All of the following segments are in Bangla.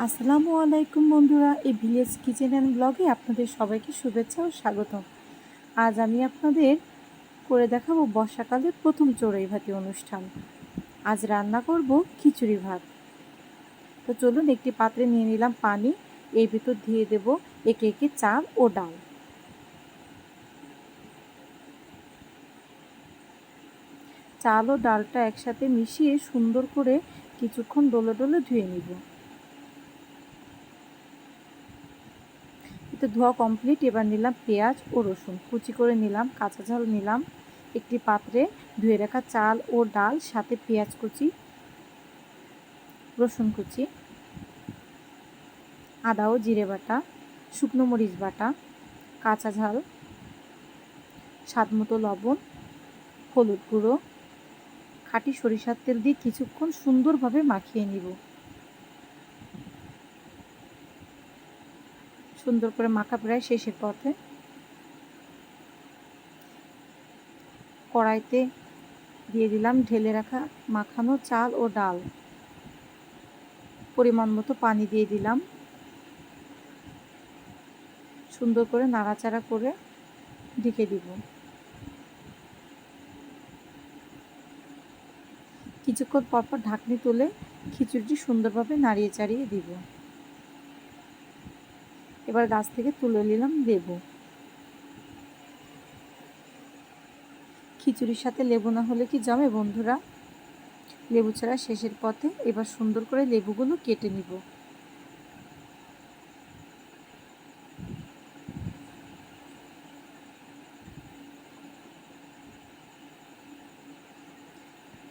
আসসালামু আলাইকুম বন্ধুরা, এই ভিলেজ কিচেন অ্যান্ড ব্লগে আপনাদের সবাইকে শুভেচ্ছা ও স্বাগতম। আজ আমি আপনাদের করে দেখাবো বর্ষাকালের প্রথম চড়ুই ভাতি অনুষ্ঠান। আজ রান্না করব খিচুড়ি ভাত। তো চলুন, একটি পাত্রে নিয়ে নিলাম পানি, এর ভিতর দিয়ে দেব একে একে চাল ও ডাল। চাল ও ডালটা একসাথে মিশিয়ে সুন্দর করে কিছুক্ষণ ডলে ডলে ধুয়ে নিব। এতে ধোয়া কমপ্লিট। এবার নিলাম পেঁয়াজ ও রসুন, কুচি করে নিলাম, কাঁচা ঝাল নিলাম। একটি পাত্রে ধুয়ে রাখা চাল ও ডাল, সাথে পেঁয়াজ কুচি, রসুন কুচি, আদা ও জিরে বাটা, শুকনো মরিচ বাটা, কাঁচা ঝাল, স্বাদমতো লবণ, হলুদ গুঁড়ো, খাঁটি সরিষার তেল দিয়ে কিছুক্ষণ সুন্দরভাবে মাখিয়ে নিব। সুন্দর করে মাখা প্রায় শেষের পথে। কড়াইতে দিয়ে দিলাম ঢেলে রাখা মাখানো চাল ও ডাল, পরিমাণ মতো পানি দিয়ে দিলাম। সুন্দর করে নাড়াচাড়া করে ঢেকে দিব। কিছুক্ষণ পরপর ঢাকনি তুলে খিচুড়িটি সুন্দরভাবে নাড়িয়ে চাড়িয়ে দিব। এবার গাছ থেকে তুলে নিলাম লেবু। খিচুড়ির সাথে লেবু না হলে কি জমে বন্ধুরা? লেবু ছাড়া শেষের পথে। এবার সুন্দর করে লেবুগুলো কেটে নিব।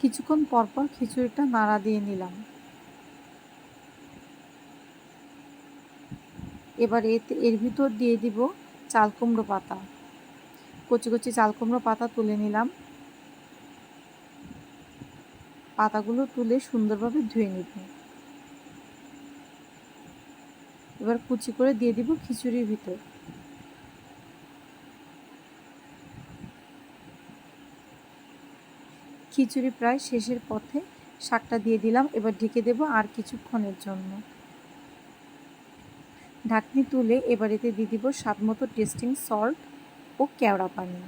কিছুক্ষণ পরপর খিচুড়িটা নাড়া দিয়ে নিলাম। এবার এর ভিতর দিয়ে দিব চাল কুমড়ো পাতা। কচি কচি চাল কুমড়ো পাতা তুলে নিলাম। পাতাগুলো তুলে সুন্দরভাবে ধুয়ে নিব। এবার কুচি করে দিয়ে দিব খিচুড়ির ভিতর। খিচুড়ি প্রায় শেষের পথে। শাকটা দিয়ে দিলাম। এবার ঢেকে দেব আর কিছুক্ষণের জন্য। ঢাকনি তুলে এবার এতে দিয়ে দিব স্বাদমতো টেস্টিং সল্ট ও কেওড়া পানি।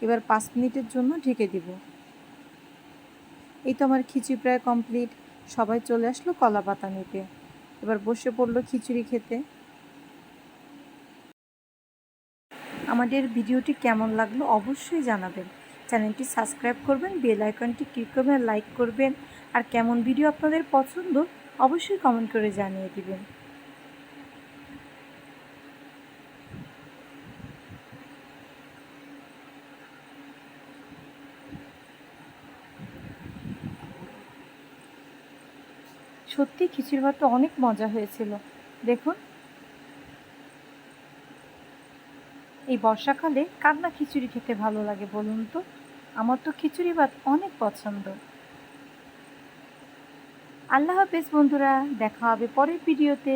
এবার 5 মিনিটের জন্য ঢেকে দিব। এই তো আমার খিচুড়ি প্রায় কমপ্লিট। সবাই চলে আসলো কলা পাতা নিতে। এবার বসে পড়লো খিচুড়ি খেতে। আমাদের ভিডিওটি কেমন লাগলো অবশ্যই জানাবেন। চ্যানেলটি সাবস্ক্রাইব করবেন, বেল আইকনটি ক্লিক করবেন, লাইক করবেন। আর কেমন ভিডিও আপনাদের পছন্দ অবশ্যই কমেন্ট করে জানিয়ে দিবেন। সত্যি খিচুড়ি ভাতটা অনেক মজা হয়েছিল। দেখুন, এই বর্ষাকালে কার না খিচুড়ি খেতে ভালো লাগে বলুন তো? আমার তো খিচুড়ি ভাত অনেক পছন্দ। আল্লাহ হাফেজ বন্ধুরা, দেখা হবে পরের ভিডিওতে।